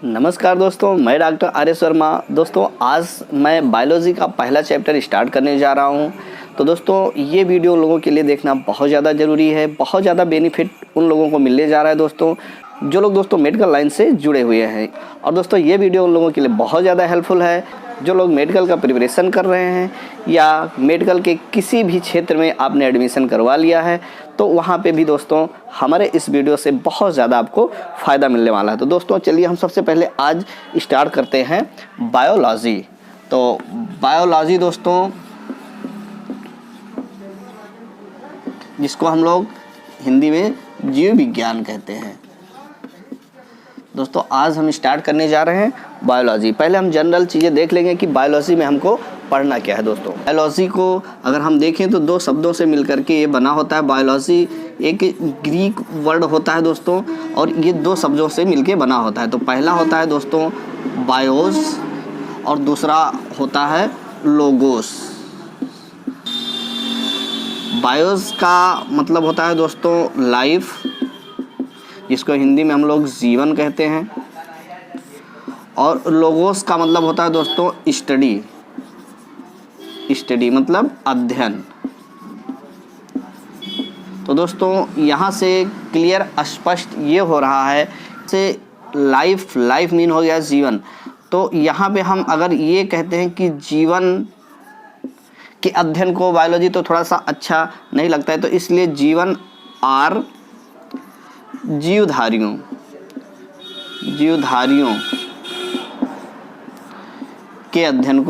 नमस्कार दोस्तों, मैं डॉक्टर आर्य शर्मा। दोस्तों आज मैं बायोलॉजी का पहला चैप्टर स्टार्ट करने जा रहा हूं। तो दोस्तों ये वीडियो लोगों के लिए देखना बहुत ज़्यादा ज़रूरी है। बहुत ज़्यादा बेनिफिट उन लोगों को मिलने जा रहा है दोस्तों जो लोग दोस्तों मेडिकल लाइन से जुड़े हुए हैं। और दोस्तों ये वीडियो उन लोगों के लिए बहुत ज़्यादा हेल्पफुल है जो लोग मेडिकल का प्रिपरेशन कर रहे हैं या मेडिकल के किसी भी क्षेत्र में आपने एडमिशन करवा लिया है, तो वहाँ पे भी दोस्तों हमारे इस वीडियो से बहुत ज़्यादा आपको फ़ायदा मिलने वाला है। तो दोस्तों चलिए हम सबसे पहले आज स्टार्ट करते हैं बायोलॉजी। तो बायोलॉजी दोस्तों, जिसको हम लोग हिंदी में जीव विज्ञान कहते हैं। दोस्तों आज हम स्टार्ट करने जा रहे हैं बायोलॉजी। पहले हम जनरल चीज़ें देख लेंगे कि बायोलॉजी में हमको पढ़ना क्या है। दोस्तों बायोलॉजी को अगर हम देखें तो दो शब्दों से मिलकर के ये बना होता है। बायोलॉजी एक ग्रीक वर्ड होता है दोस्तों, और ये दो शब्दों से मिलके बना होता है। तो पहला होता है दोस्तों बायोस और दूसरा होता है लोगोस। बायोस का मतलब होता है दोस्तों लाइफ, जिसको हिंदी में हम लोग जीवन कहते हैं, और लोगोस का मतलब होता है दोस्तों स्टडी। स्टडी मतलब अध्ययन। तो दोस्तों यहाँ से क्लियर स्पष्ट ये हो रहा है से लाइफ मीन हो गया जीवन। तो यहाँ पे हम अगर ये कहते हैं कि जीवन के अध्ययन को बायोलॉजी, तो थोड़ा सा अच्छा नहीं लगता है, तो इसलिए जीवन आर जीवधारियों के अध्ययन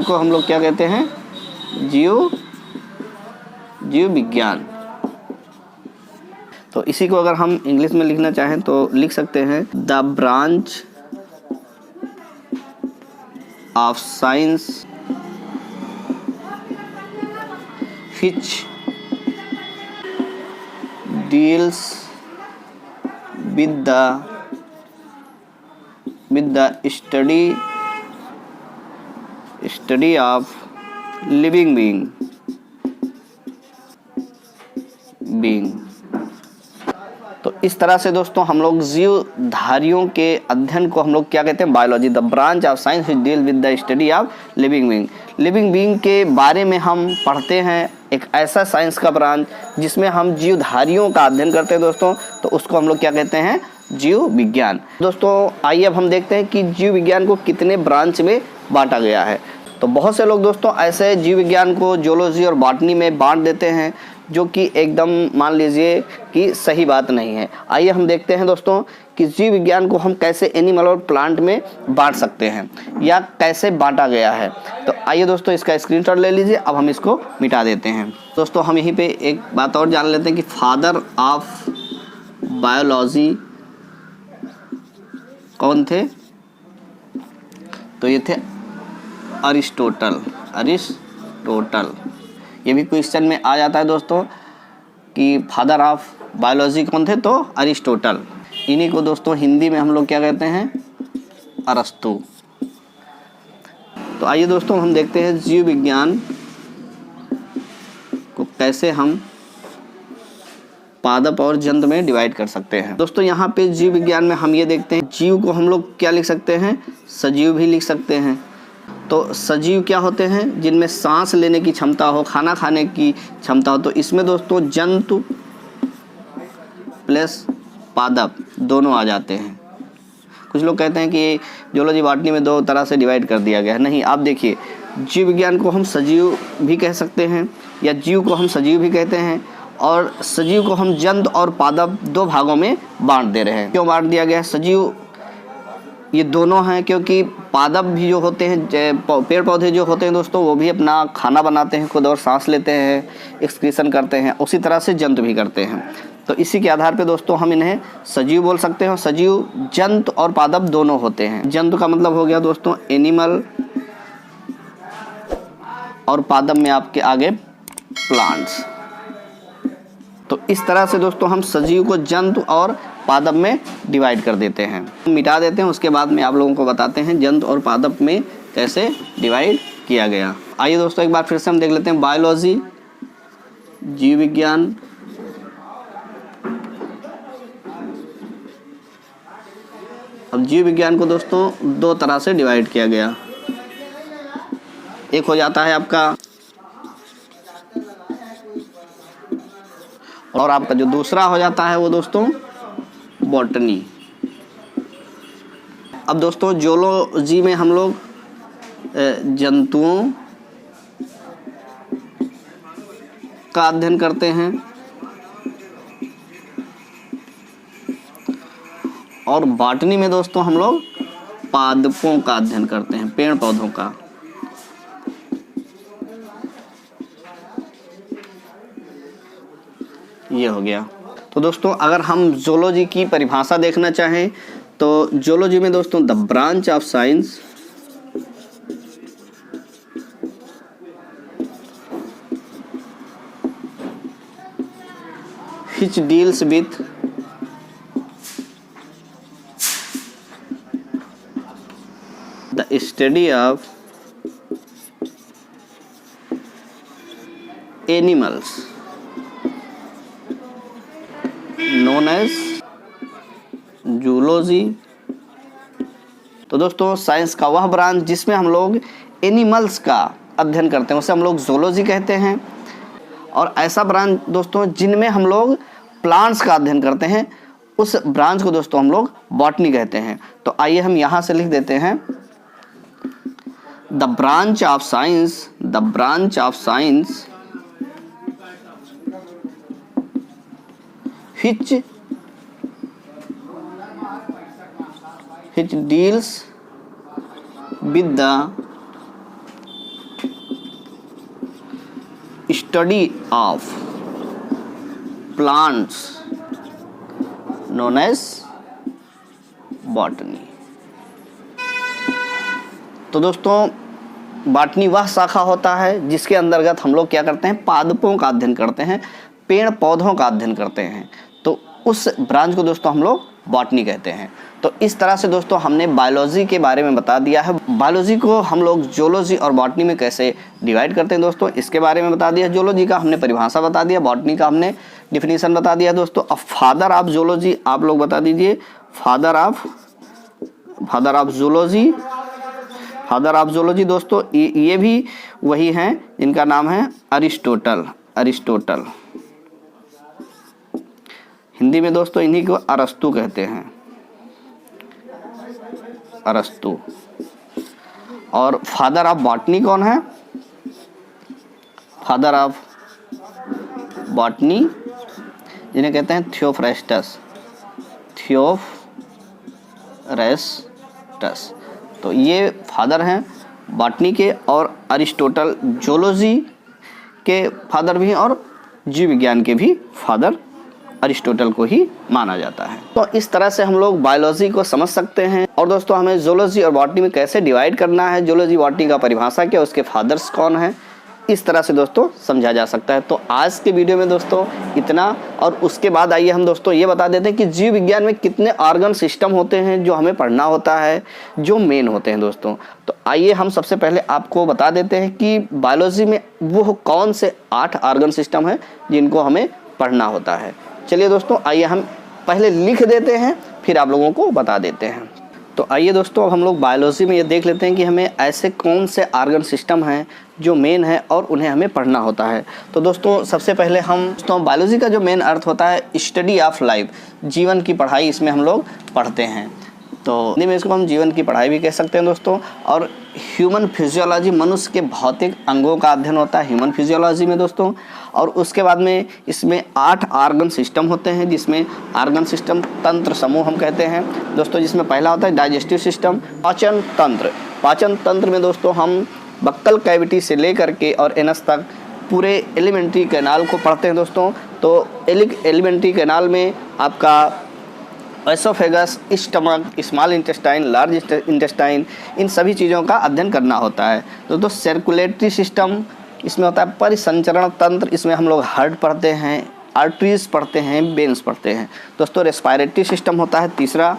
को हम लोग क्या कहते हैं? जीव विज्ञान। तो इसी को अगर हम इंग्लिश में लिखना चाहें तो लिख सकते हैं the branch of science which deals with the study of living being। तो इस तरह से दोस्तों हम लोग जीवधारियों के अध्ययन को हम लोग क्या कहते हैं? Biology. The branch of science which deal with the study of living being. Living being के बारे में हम पढ़ते हैं, एक ऐसा साइंस का ब्रांच जिसमें हम जीवधारियों का अध्ययन करते हैं दोस्तों, तो उसको हम लोग क्या कहते हैं? जीव विज्ञान। दोस्तों आइए अब हम देखते हैं कि जीव विज्ञान को कितने ब्रांच में बांटा गया है। तो बहुत से लोग दोस्तों ऐसे जीव विज्ञान को जूलॉजी और बॉटनी में बांट देते हैं, जो कि एकदम मान लीजिए कि सही बात नहीं है। आइए हम देखते हैं दोस्तों कि जीव विज्ञान को हम कैसे एनिमल और प्लांट में बांट सकते हैं या कैसे बांटा गया है। तो आइए दोस्तों इसका स्क्रीनशॉट ले लीजिए। अब हम इसको मिटा देते हैं। दोस्तों हम यहीं पे एक बात और जान लेते हैं कि फादर ऑफ बायोलॉजी कौन थे? तो ये थे अरिस्टोटल। ये भी क्वेश्चन में आ जाता है दोस्तों कि फादर ऑफ बायोलॉजी कौन थे? तो अरिस्टोटल। इन्हीं को दोस्तों हिंदी में हम लोग क्या कहते हैं? अरस्तु। तो आइए दोस्तों हम देखते हैं जीव विज्ञान को कैसे हम पादप और जंतु में डिवाइड कर सकते हैं। दोस्तों यहाँ पे जीव विज्ञान में हम ये देखते हैं, जीव को हम लोग क्या लिख सकते हैं? सजीव भी लिख सकते हैं। तो सजीव क्या होते हैं? जिनमें सांस लेने की क्षमता हो, खाना खाने की क्षमता हो। तो इसमें दोस्तों जंतु प्लस पादप दोनों आ जाते हैं। कुछ लोग कहते हैं कि जूलॉजी बॉटनी में दो तरह से डिवाइड कर दिया गया है। नहीं, आप देखिए, जीव विज्ञान को हम सजीव भी कह सकते हैं या जीव को हम सजीव भी कहते हैं, और सजीव को हम जंतु और पादप दो भागों में बांट दे रहे हैं। क्यों बांट दिया गया है? सजीव ये दोनों हैं क्योंकि पादप भी जो होते हैं, पेड़ पौधे जो होते हैं दोस्तों, वो भी अपना खाना बनाते हैं खुद और सांस लेते हैं, एक्सक्रीशन करते हैं। उसी तरह से जंतु भी करते हैं। तो इसी के आधार पे दोस्तों हम इन्हें सजीव बोल सकते हैं। सजीव जंतु और पादप दोनों होते हैं। जंतु का मतलब हो गया दोस्तों एनिमल, और पादप में आपके आगे प्लांट्स। तो इस तरह से दोस्तों हम सजीव को जंतु और पादप में डिवाइड कर देते हैं, मिटा देते हैं। उसके बाद में आप लोगों को बताते हैं जंतु और पादप में कैसे डिवाइड किया गया। आइए दोस्तों एक बार फिर से हम देख लेते हैं बायोलॉजी, जीव विज्ञान, अब जीव विज्ञान को दोस्तों दो तरह से डिवाइड किया गया। एक हो जाता है आपका, और आपका जो दूसरा हो जाता है वो दोस्तों बॉटनी। अब दोस्तों जूलॉजी में हम लोग जंतुओं का अध्ययन करते हैं, और बॉटनी में दोस्तों हम लोग पादपों का अध्ययन करते हैं, पेड़ पौधों का। ये हो गया। तो दोस्तों अगर हम जूलॉजी की परिभाषा देखना चाहें तो जूलॉजी में दोस्तों the branch of science which deals with the study of animals known as zoology. तो दोस्तों साइंस का वह ब्रांच जिसमें हम लोग एनिमल्स का अध्ययन करते हैं उसे हम लोग जूलॉजी कहते हैं, और ऐसा ब्रांच दोस्तों जिनमें हम लोग प्लांट्स का अध्ययन करते हैं उस ब्रांच को दोस्तों हम लोग बॉटनी कहते हैं। तो आइए हम यहाँ से लिख देते हैं the branch of science which deals with the study of plants known as botany। तो दोस्तों बॉटनी वह शाखा होता है जिसके अंतर्गत हम लोग क्या करते हैं, पादपों का अध्ययन करते हैं, पेड़ पौधों का अध्ययन करते हैं। तो उस ब्रांच को दोस्तों हम लोग बॉटनी कहते हैं। तो इस तरह से दोस्तों हमने बायोलॉजी के बारे में बता दिया है। बायोलॉजी को हम लोग जूलॉजी और बॉटनी में कैसे डिवाइड करते हैं दोस्तों, इसके बारे में बता दिया। जूलॉजी का हमने परिभाषा बता दिया, बॉटनी का हमने डिफिनीशन बता दिया दोस्तों। अब फादर ऑफ जूलॉजी आप लोग बता दीजिए। फादर ऑफ जूलॉजी दोस्तों ये भी वही हैं जिनका नाम है अरिस्टोटल। हिंदी में दोस्तों इन्हीं को अरस्तु कहते हैं, अरस्तु। और फादर ऑफ बॉटनी कौन है? फादर ऑफ बॉटनी जिन्हें कहते हैं थियोफ्रेस्टस। तो ये फादर हैं बॉटनी के, और अरिस्टोटल जूलॉजी के फादर भी हैं, और जीव विज्ञान के भी फादर अरिस्टोटल को ही माना जाता है। तो इस तरह से हम लोग बायोलॉजी को समझ सकते हैं। और दोस्तों हमें जूलॉजी और बॉटनी में कैसे डिवाइड करना है, जूलॉजी बॉटनी का परिभाषा क्या, उसके फादर्स कौन है, इस तरह से दोस्तों समझा जा सकता है। तो आज के वीडियो में दोस्तों इतना, और उसके बाद आइए हम दोस्तों ये बता देते हैं कि जीव विज्ञान में कितने ऑर्गन सिस्टम होते हैं जो हमें पढ़ना होता है, जो मेन होते हैं दोस्तों। तो आइए हम सबसे पहले आपको बता देते हैं कि बायोलॉजी में वो कौन से 8 ऑर्गन सिस्टम हैं जिनको हमें पढ़ना होता है। चलिए दोस्तों आइए हम पहले लिख देते हैं, फिर आप लोगों को बता देते हैं। तो आइए दोस्तों अब हम लोग बायोलॉजी में ये देख लेते हैं कि हमें ऐसे कौन से ऑर्गन सिस्टम हैं जो मेन है और उन्हें हमें पढ़ना होता है। तो दोस्तों सबसे पहले हम दोस्तों बायोलॉजी का जो मेन अर्थ होता है स्टडी ऑफ लाइफ, जीवन की पढ़ाई, इसमें हम लोग पढ़ते हैं। तो हिंदी में इसको हम जीवन की पढ़ाई भी कह सकते हैं दोस्तों। और ह्यूमन फिजियोलॉजी, मनुष्य के भौतिक अंगों का अध्ययन होता है ह्यूमन फिजियोलॉजी में दोस्तों। और उसके बाद में इसमें 8 ऑर्गन सिस्टम होते हैं, जिसमें ऑर्गन सिस्टम तंत्र समूह हम कहते हैं दोस्तों। जिसमें पहला होता है डाइजेस्टिव सिस्टम, पाचन तंत्र में दोस्तों हम बक्कल कैविटी से लेकर के और एनस तक पूरे एलिमेंट्री कैनाल को पढ़ते हैं दोस्तों। तो एलिमेंट्री कैनाल में आपका oesophagus, stomach, small intestine, large intestine, इन सभी चीज़ों का अध्ययन करना होता है। दोस्तों सर्कुलेटरी सिस्टम, इसमें होता है परिसंचरण तंत्र, इसमें हम लोग हार्ट पढ़ते हैं, आर्टरीज पढ़ते हैं, वेन्स पढ़ते हैं दोस्तों। रेस्पिरेटरी सिस्टम होता है तीसरा।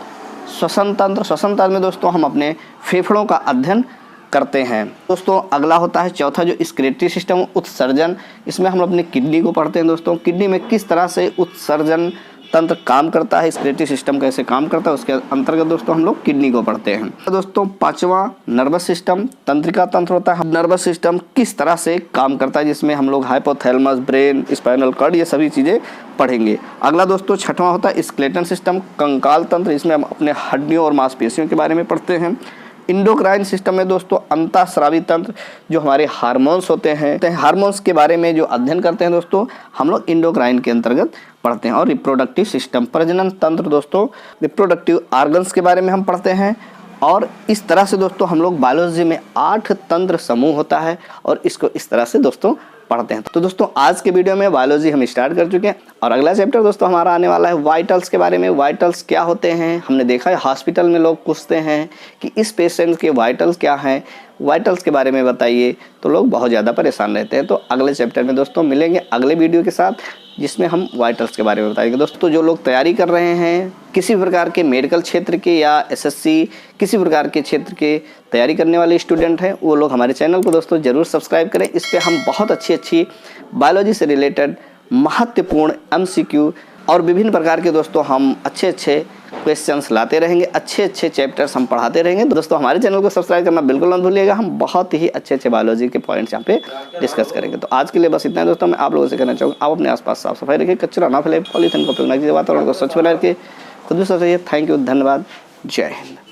श्वसन तंत्र में दोस्तों हम अपने फेफड़ों का अध्ययन करते हैं दोस्तों। अगला होता है चौथा जो एक्सक्रीटरी सिस्टम, उत्सर्जन, इसमें हम अपने किडनी को पढ़ते हैं दोस्तों। किडनी में किस तरह से उत्सर्जन तंत्र काम करता है, स्क्लेटरी सिस्टम कैसे काम करता है, उसके अंतर्गत दोस्तों हम लोग किडनी को पढ़ते हैं। तो दोस्तों पांचवा नर्वस सिस्टम, तंत्रिका तंत्र होता है। नर्वस सिस्टम किस तरह से काम करता है, जिसमें हम लोग हाइपोथैलेमस, ब्रेन, स्पाइनल कॉर्ड, ये सभी चीज़ें पढ़ेंगे। अगला दोस्तों छठवां होता है स्केलेटन सिस्टम, कंकाल तंत्र, इसमें हम अपने हड्डियों और मांसपेशियों के बारे में पढ़ते हैं। इंडोक्राइन सिस्टम में दोस्तों अंतःस्रावी तंत्र, जो हमारे हार्मोन्स होते हैं, हार्मोन्स के बारे में जो अध्ययन करते हैं दोस्तों हम लोग इंडोक्राइन के अंतर्गत पढ़ते हैं। और रिप्रोडक्टिव सिस्टम, प्रजनन तंत्र दोस्तों, रिप्रोडक्टिव ऑर्गन्स के बारे में हम पढ़ते हैं। और इस तरह से दोस्तों हम लोग बायोलॉजी में 8 तंत्र समूह होता है और इसको इस तरह से दोस्तों पढ़ते हैं। तो दोस्तों आज के वीडियो में बायोलॉजी हम स्टार्ट कर चुके हैं और अगला चैप्टर दोस्तों हमारा आने वाला है वाइटल्स के बारे में। वाइटल्स क्या होते हैं, हमने देखा है हॉस्पिटल में लोग पूछते हैं कि इस पेशेंट के वाइटल्स क्या हैं, वाइटल्स के बारे में बताइए, तो लोग बहुत ज़्यादा परेशान रहते हैं। तो अगले चैप्टर में दोस्तों मिलेंगे अगले वीडियो के साथ, जिसमें हम वाइटल्स के बारे में बताएंगे। दोस्तों जो लोग तैयारी कर रहे हैं किसी प्रकार के मेडिकल क्षेत्र के या एसएससी किसी प्रकार के क्षेत्र के तैयारी करने वाले स्टूडेंट हैं, वो लोग हमारे चैनल को दोस्तों ज़रूर सब्सक्राइब करें। इस पर हम बहुत अच्छी बायोलॉजी से रिलेटेड महत्वपूर्ण MCQ और विभिन्न प्रकार के दोस्तों हम अच्छे क्वेश्चंस लाते रहेंगे, अच्छे चैप्टर्स हम पढ़ाते रहेंगे। तो दोस्तों हमारे चैनल को सब्सक्राइब करना बिल्कुल मत भूलिएगा, हम बहुत ही अच्छे बायोलॉजी के पॉइंट्स यहाँ पे डिस्कस करेंगे। तो आज के लिए बस इतना है दोस्तों, मैं आप लोगों से कहना चाहूँगा आप अपने आसपास साफ सफाई रखिए, कचरा ना फैलाए, पॉलीथिन का उपयोग ना कीजिए, वातावरण को स्वच्छ बनाए रखिए, खुद भी स्वच्छ रहिए। थैंक यू, धन्यवाद, जय हिंद।